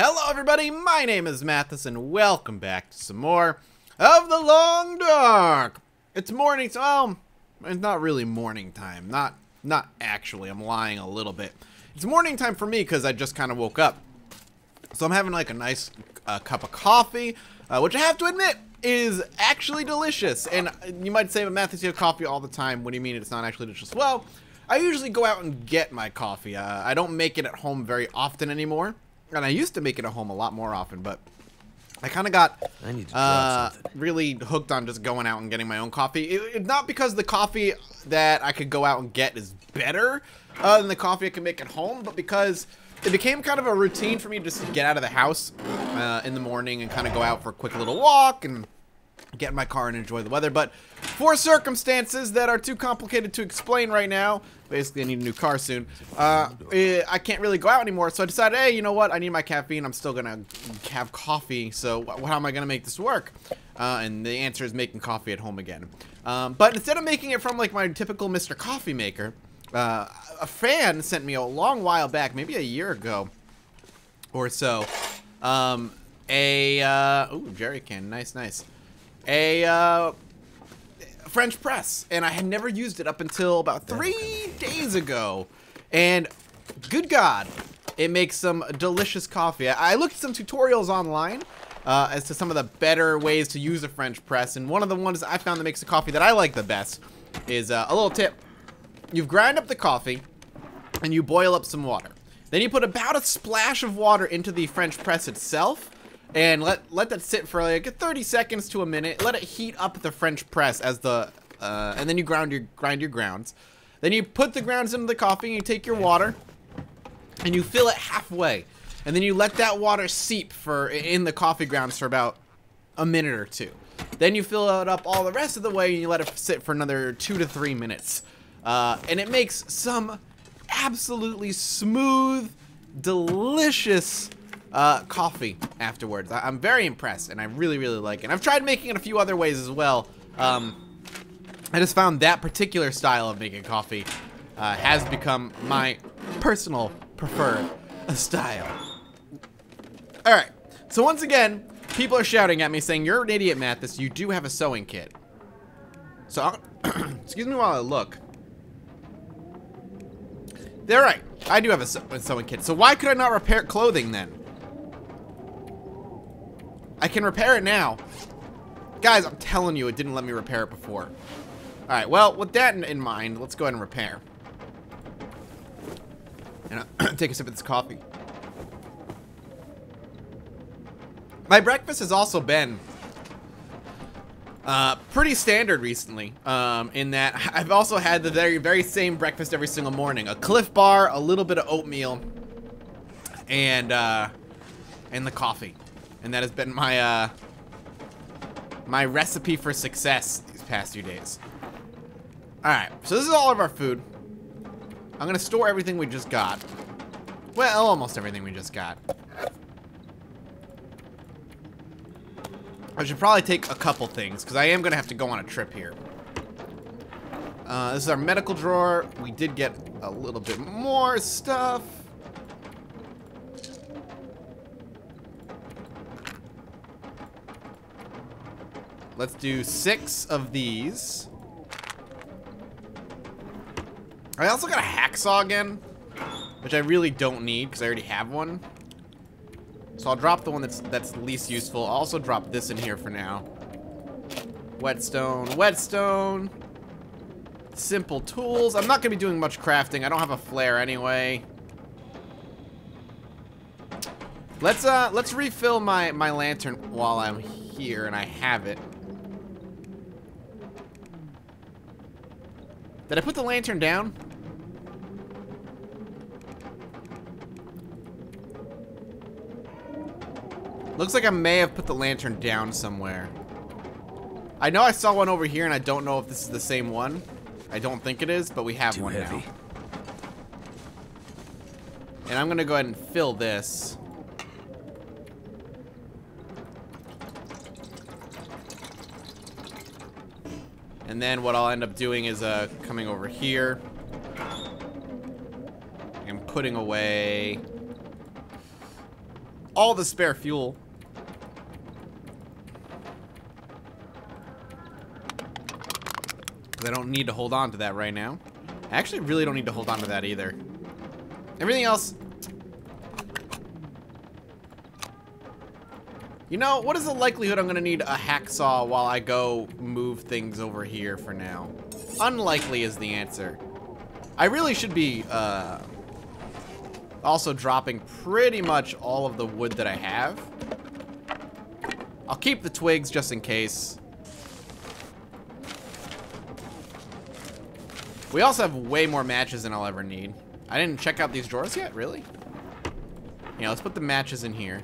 Hello everybody, my name is Mathis and welcome back to some more of The Long Dark. It's morning, well, it's not really morning time, not actually, I'm lying a little bit. It's morning time for me because I just kind of woke up. So I'm having like a nice cup of coffee, which I have to admit is actually delicious. And you might say, but Mathis, you have coffee all the time. What do you mean it's not actually delicious? Well, I usually go out and get my coffee. I don't make it at home very often anymore. And I used to make it at home a lot more often, but I kind of got really hooked on just going out and getting my own coffee. It's not because the coffee that I could go out and get is better than the coffee I can make at home, but because it became kind of a routine for me to just get out of the house in the morning and kind of go out for a quick little walk and get in my car and enjoy the weather. But for circumstances that are too complicated to explain right now, basically I need a new car soon, I can't really go out anymore. So I decided, hey, you know what? I need my caffeine. I'm still gonna have coffee. So how am I gonna make this work? And the answer is making coffee at home again. But instead of making it from like my typical Mr. Coffee Maker, a fan sent me a long while back, maybe a year ago or so, ooh, jerry can, nice. A French press, and I had never used it up until about 3 days ago, and good God, it makes some delicious coffee. I looked at some tutorials online as to some of the better ways to use a French press, and one of the ones I found that makes the coffee that I like the best is a little tip. You grind up the coffee, and you boil up some water. Then you put about a splash of water into the French press itself, and let that sit for like 30 seconds to a minute. Let it heat up the French press as the, and then you grind your grounds. Then you put the grounds into the coffee, and you take your water, and you fill it halfway. And then you let that water seep in the coffee grounds for about a minute or two. Then you fill it up all the rest of the way, and you let it sit for another 2 to 3 minutes. And it makes some absolutely smooth, delicious coffee afterwards. I'm very impressed, and I really like it. I've tried making it a few other ways as well. I just found that particular style of making coffee has become my personal preferred style. Alright, so once again, people are shouting at me saying, you're an idiot, Mathis, you do have a sewing kit. So, excuse me while I look. They're right, I do have a sewing kit. So why could I not repair clothing then? I can repair it now. Guys, I'm telling you, it didn't let me repair it before. Alright, well, with that in mind, let's go ahead and repair. And take a sip of this coffee. My breakfast has also been pretty standard recently, in that I've also had the very same breakfast every single morning. A Cliff Bar, a little bit of oatmeal, and the coffee. And that has been my my recipe for success these past few days. Alright, so this is all of our food. I'm gonna store everything we just got. Well, almost everything we just got. I should probably take a couple things, because I am gonna have to go on a trip here. This is our medical drawer. We did get a little bit more stuff. Let's do 6 of these. I also got a hacksaw again, which I really don't need because I already have one. So I'll drop the one that's least useful. I'll also drop this in here for now. Whetstone. Simple tools. I'm not gonna be doing much crafting. I don't have a flare anyway. Let's refill my lantern while I'm here and I have it. Did I put the lantern down? Looks like I may have put the lantern down somewhere. I know I saw one over here and I don't know if this is the same one. I don't think it is, but we have one now. And I'm gonna go ahead and fill this. And then what I'll end up doing is coming over here and putting away all the spare fuel. Because I don't need to hold on to that right now. I actually really don't need to hold on to that either. Everything else... You know, what is the likelihood I'm going to need a hacksaw while I go move things over here for now? Unlikely is the answer. I really should be also dropping pretty much all of the wood that I have. I'll keep the twigs just in case. We also have way more matches than I'll ever need. I didn't check out these drawers yet, really? Yeah, let's put the matches in here.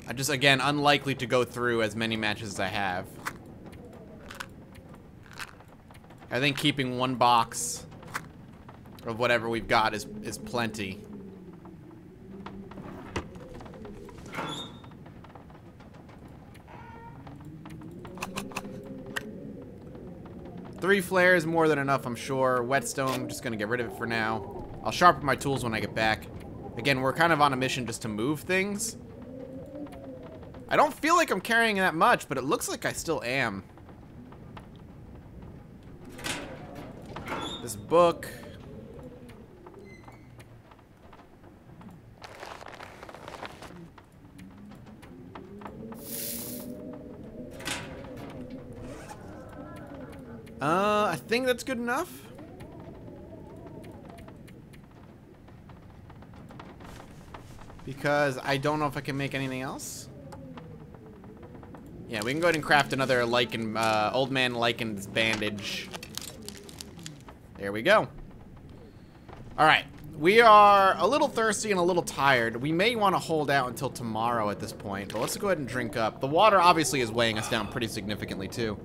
I'm just, again, unlikely to go through as many matches as I have. I think keeping one box of whatever we've got is plenty. Three flares, more than enough, I'm sure. Whetstone, I'm just going to get rid of it for now. I'll sharpen my tools when I get back. Again, we're kind of on a mission just to move things. I don't feel like I'm carrying that much, but it looks like I still am. This book. I think that's good enough. Because I don't know if I can make anything else. Yeah, we can go ahead and craft another lichen, old man lichen's bandage. There we go. Alright. We are a little thirsty and a little tired. We may want to hold out until tomorrow at this point, but let's go ahead and drink up. The water obviously is weighing us down pretty significantly too.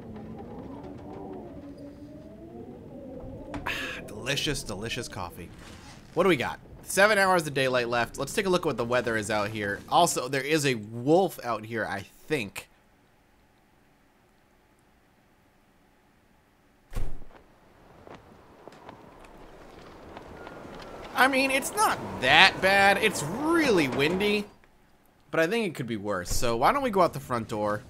Delicious, delicious coffee. What do we got? 7 hours of daylight left. Let's take a look at what the weather is out here. Also, there is a wolf out here, I think. I mean, it's not that bad. It's really windy, but I think it could be worse. So why don't we go out the front door?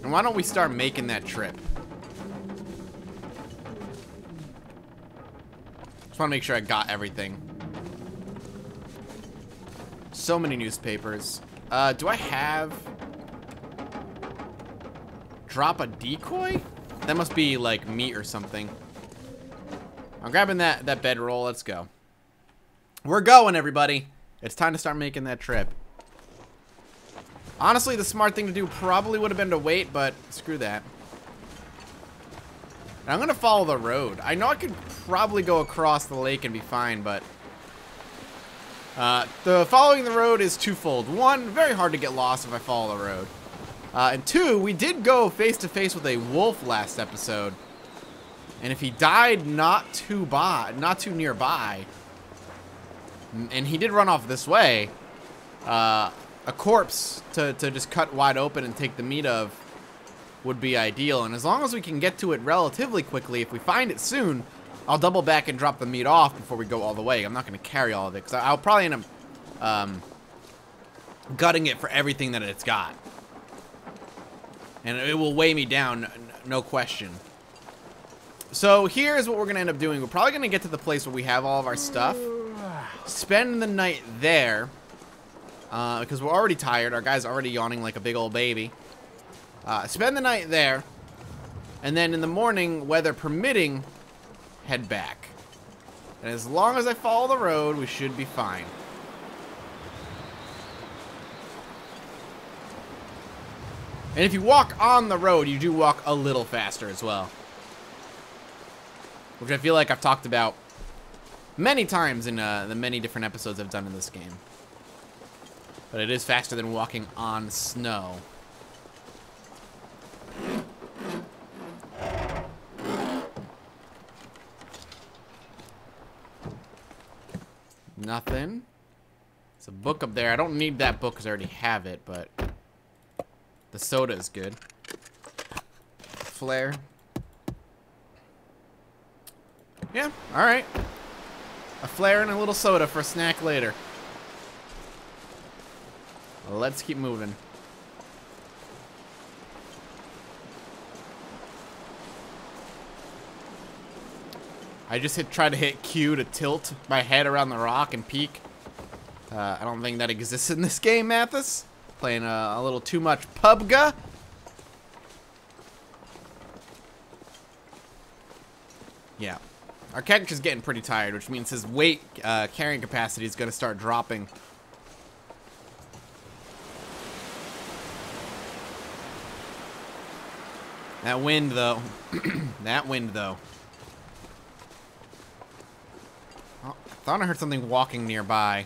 And why don't we start making that trip? Just want to make sure I got everything. So many newspapers. Do I have... Drop a decoy? That must be like meat or something. I'm grabbing that bedroll. Let's go. We're going, everybody. It's time to start making that trip. Honestly, the smart thing to do probably would have been to wait, but screw that. And I'm going to follow the road. I know I could probably go across the lake and be fine, but... the following the road is twofold. One, very hard to get lost if I follow the road. And two, we did go face to face with a wolf last episode. And if he died not too nearby, and he did run off this way, a corpse to just cut wide open and take the meat of would be ideal. And as long as we can get to it relatively quickly, if we find it soon, I'll double back and drop the meat off before we go all the way. I'm not going to carry all of it, because I'll probably end up gutting it for everything that it's got. And it will weigh me down, no question. So here's what we're going to end up doing. We're probably going to get to the place where we have all of our stuff. Spend the night there. Because we're already tired. Our guy's already yawning like a big old baby. Spend the night there. And then in the morning, weather permitting, head back. And as long as I follow the road, we should be fine. And if you walk on the road, you do walk a little faster as well. Which I feel like I've talked about many times in the many different episodes I've done in this game. But it is faster than walking on snow. Nothing. There's a book up there. I don't need that book because I already have it, but the soda is good. Flare. Yeah, alright. A flare and a little soda for a snack later. Let's keep moving. I just tried to hit Q to tilt my head around the rock and peek. I don't think that exists in this game, Mathis. Playing a little too much PUBG. Yeah. Our character's getting pretty tired, which means his weight carrying capacity is going to start dropping. That wind, though. That wind, though. Oh, I thought I heard something walking nearby.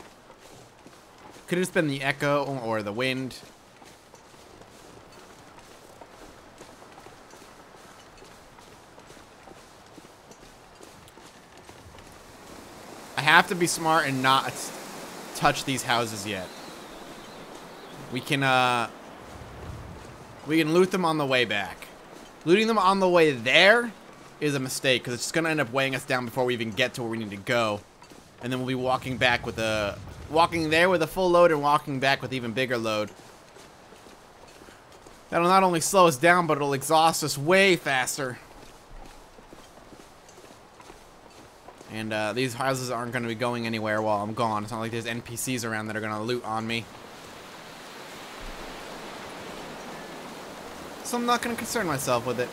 Could have just been the echo or the wind. I have to be smart and not touch these houses yet. We can loot them on the way back. Looting them on the way there is a mistake because it's just gonna end up weighing us down before we even get to where we need to go, and then we'll be walking back with walking there with a full load and walking back with even bigger load. That'll not only slow us down, but it'll exhaust us way faster. And these houses aren't going to be going anywhere while I'm gone. It's not like there's NPCs around that are going to loot on me. So I'm not going to concern myself with it.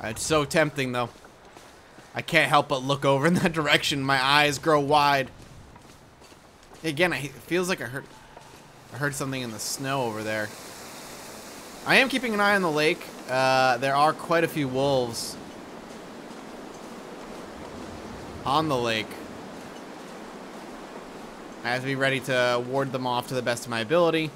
It's so tempting, though. I can't help but look over in that direction. My eyes grow wide. Again, it feels like I heard something in the snow over there. I am keeping an eye on the lake. There are quite a few wolves on the lake. I have to be ready to ward them off to the best of my ability.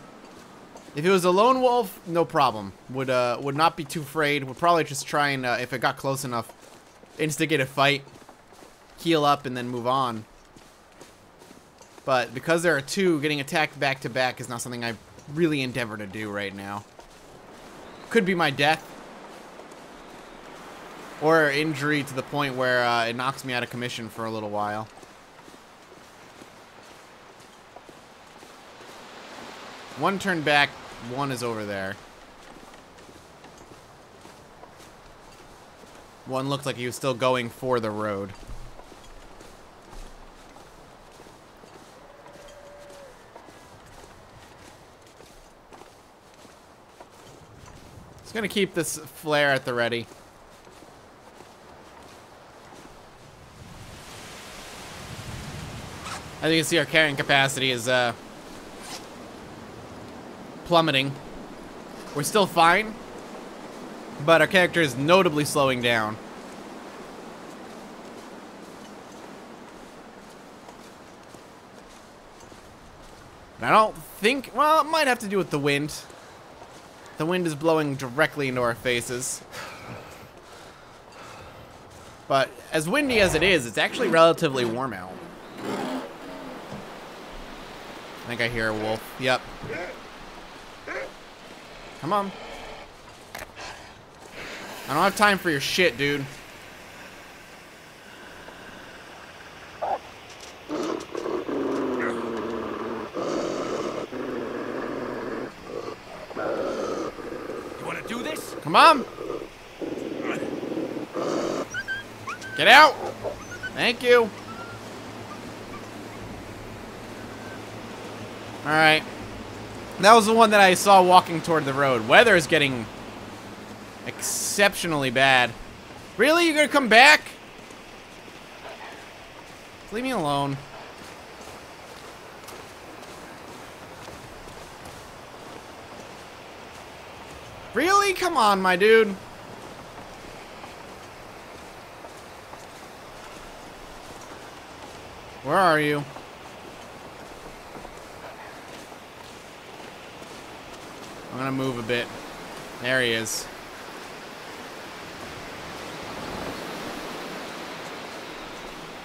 If it was a lone wolf, no problem. Would not be too afraid. Would probably just try and, if it got close enough, instigate a fight, heal up, and then move on. But because there are two, getting attacked back to back is not something I really endeavor to do right now. Could be my death. Or injury to the point where it knocks me out of commission for a little while. One turn back, one is over there. One looked like he was still going for the road. Just gonna keep this flare at the ready. As you can see, our carrying capacity is plummeting. We're still fine, but our character is notably slowing down. And I don't think, well, it might have to do with the wind. The wind is blowing directly into our faces. But as windy as it is, it's actually relatively warm out. I think I hear a wolf. Yep. Come on. I don't have time for your shit, dude. You want to do this? Come on. Get out. Thank you. Alright. That was the one that I saw walking toward the road. Weather is getting exceptionally bad. Really? You're gonna come back? Leave me alone. Really? Come on, my dude. Where are you? I'm gonna move a bit. There he is.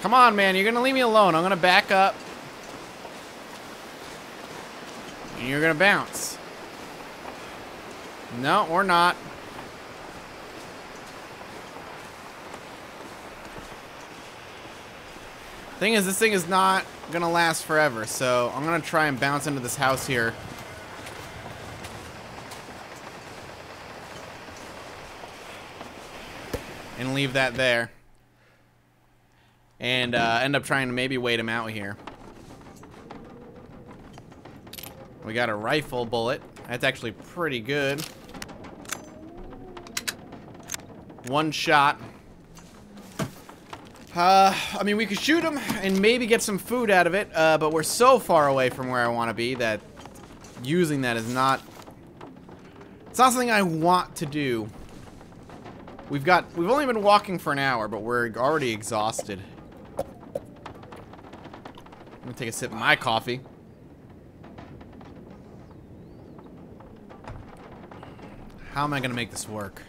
Come on, man. You're going to leave me alone. I'm going to back up. And you're going to bounce. No, or not. Thing is, this thing is not going to last forever, so I'm going to try and bounce into this house here. And leave that there. And end up trying to maybe wait him out here. We got a rifle bullet. That's actually pretty good. One shot. I mean, we could shoot him and maybe get some food out of it, but we're so far away from where I want to be that using that is not... It's not something I want to do. We've only been walking for an hour, but we're already exhausted. I'm gonna take a sip of my coffee. How am I gonna make this work?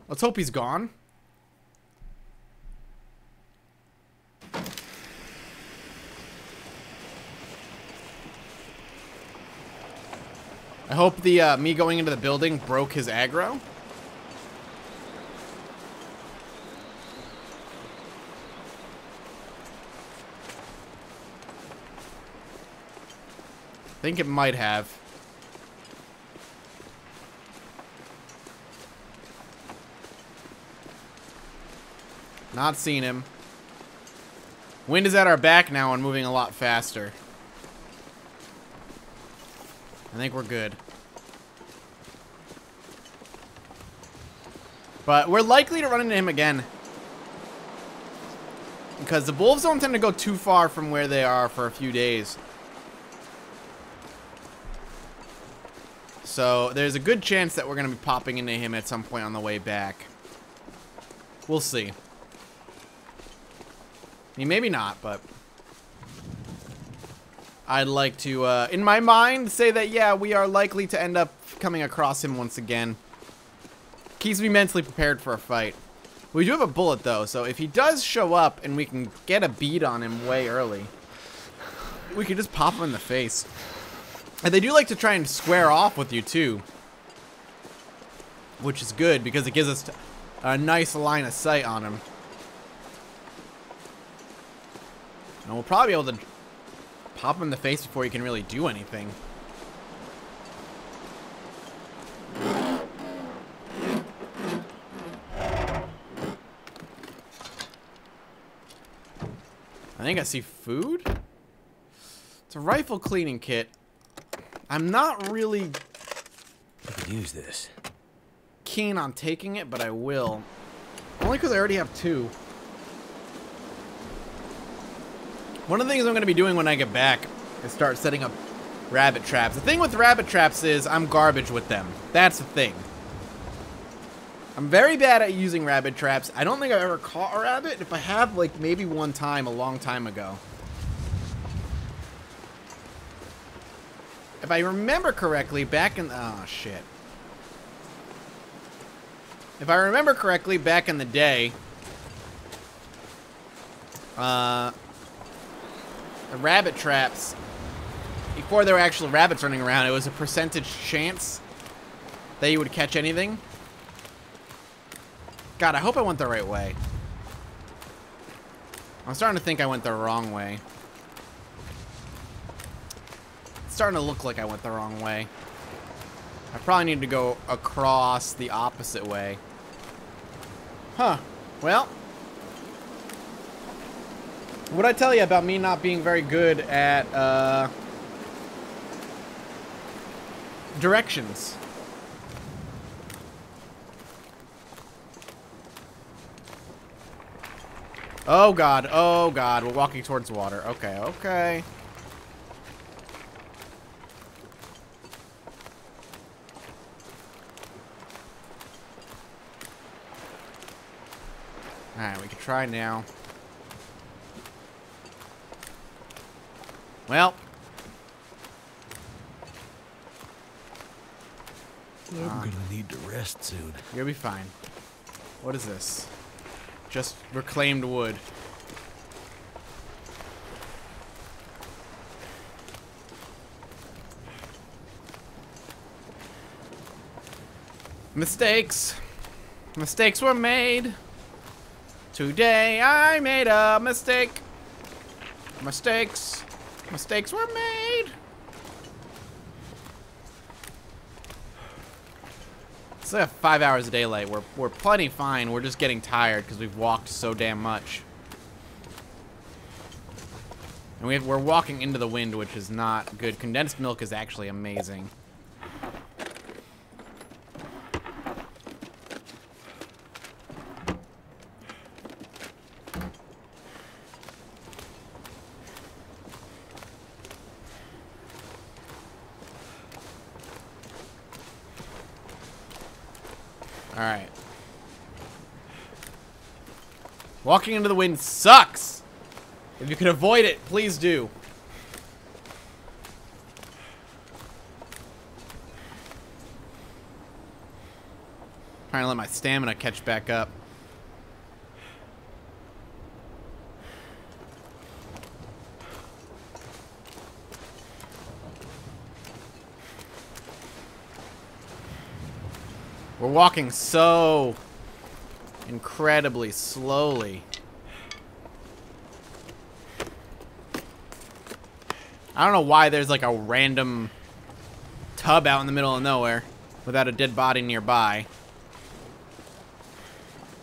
Let's hope he's gone. I hope the me going into the building broke his aggro. I think it might have. Not seen him. Wind is at our back now and moving a lot faster. I think we're good. But we're likely to run into him again. Because the wolves don't tend to go too far from where they are for a few days. So there's a good chance that we're going to be popping into him at some point on the way back. We'll see. I mean, maybe not, but... I'd like to, in my mind, say that, yeah, we are likely to end up coming across him once again. Keeps me mentally prepared for a fight. We do have a bullet, though, so if he does show up and we can get a bead on him way early, we can just pop him in the face. And they do like to try and square off with you, too. Which is good, because it gives us a nice line of sight on him. And we'll probably be able to pop him in the face before he can really do anything. I think I see food. It's a rifle cleaning kit. I'm not really I could use this. keen on taking it, but I will. Only because I already have two. One of the things I'm going to be doing when I get back is start setting up rabbit traps. The thing with rabbit traps is I'm garbage with them. That's the thing. I'm very bad at using rabbit traps. I don't think I've ever caught a rabbit. If I have, like, maybe one time a long time ago. If I remember correctly, back in... Oh, shit. If I remember correctly, back in the day... The rabbit traps, before there were actual rabbits running around, it was a percentage chance that you would catch anything. God, I hope I went the right way. I'm starting to think I went the wrong way. It's starting to look like I went the wrong way. I probably need to go across the opposite way. Huh. Well... What'd I tell you about me not being very good at, directions? Oh god, we're walking towards water. Okay, okay. Alright, we can try now. Well. I'm gonna need to rest soon. You'll be fine. What is this? Just reclaimed wood. Mistakes. Mistakes were made. Today I made a mistake. Mistakes. Mistakes were made. It's like 5 hours of daylight. We're plenty fine. We're just getting tired because we've walked so damn much. And we're walking into the wind, which is not good. Condensed milk is actually amazing. Alright. Walking into the wind sucks! If you can avoid it, please do. Trying to let my stamina catch back up. We're walking so incredibly slowly. I don't know why there's like a random tub out in the middle of nowhere without a dead body nearby.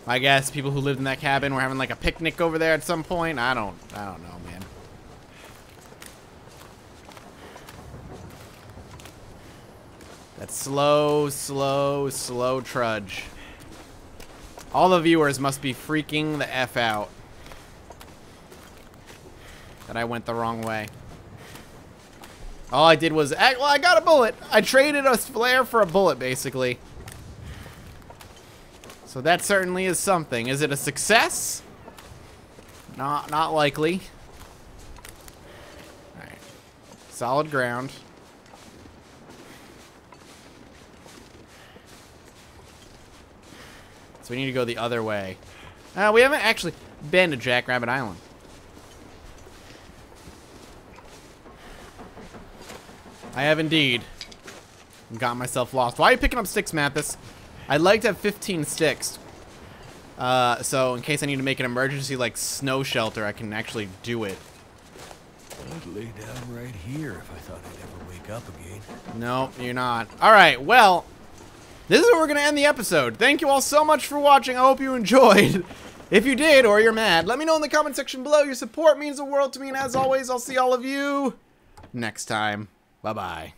I guess people who lived in that cabin were having like a picnic over there at some point. I don't know, man. That slow, slow, slow trudge. All the viewers must be freaking the F out that I went the wrong way. All I did was, well, I got a bullet. I traded a flare for a bullet, basically. So that certainly is something. Is it a success? Not likely. All right. Solid ground. So we need to go the other way. We haven't actually been to Jackrabbit Island. I have indeed got myself lost. Why are you picking up sticks, Mathis? I'd like to have 15 sticks. So in case I need to make an emergency like snow shelter, I can actually do it. I'd lay down right here if I thought I'd ever wake up again. No, you're not. All right, well, this is where we're going to end the episode. Thank you all so much for watching. I hope you enjoyed. If you did or you're mad, let me know in the comment section below. Your support means the world to me, and as always, I'll see all of you next time. Bye-bye.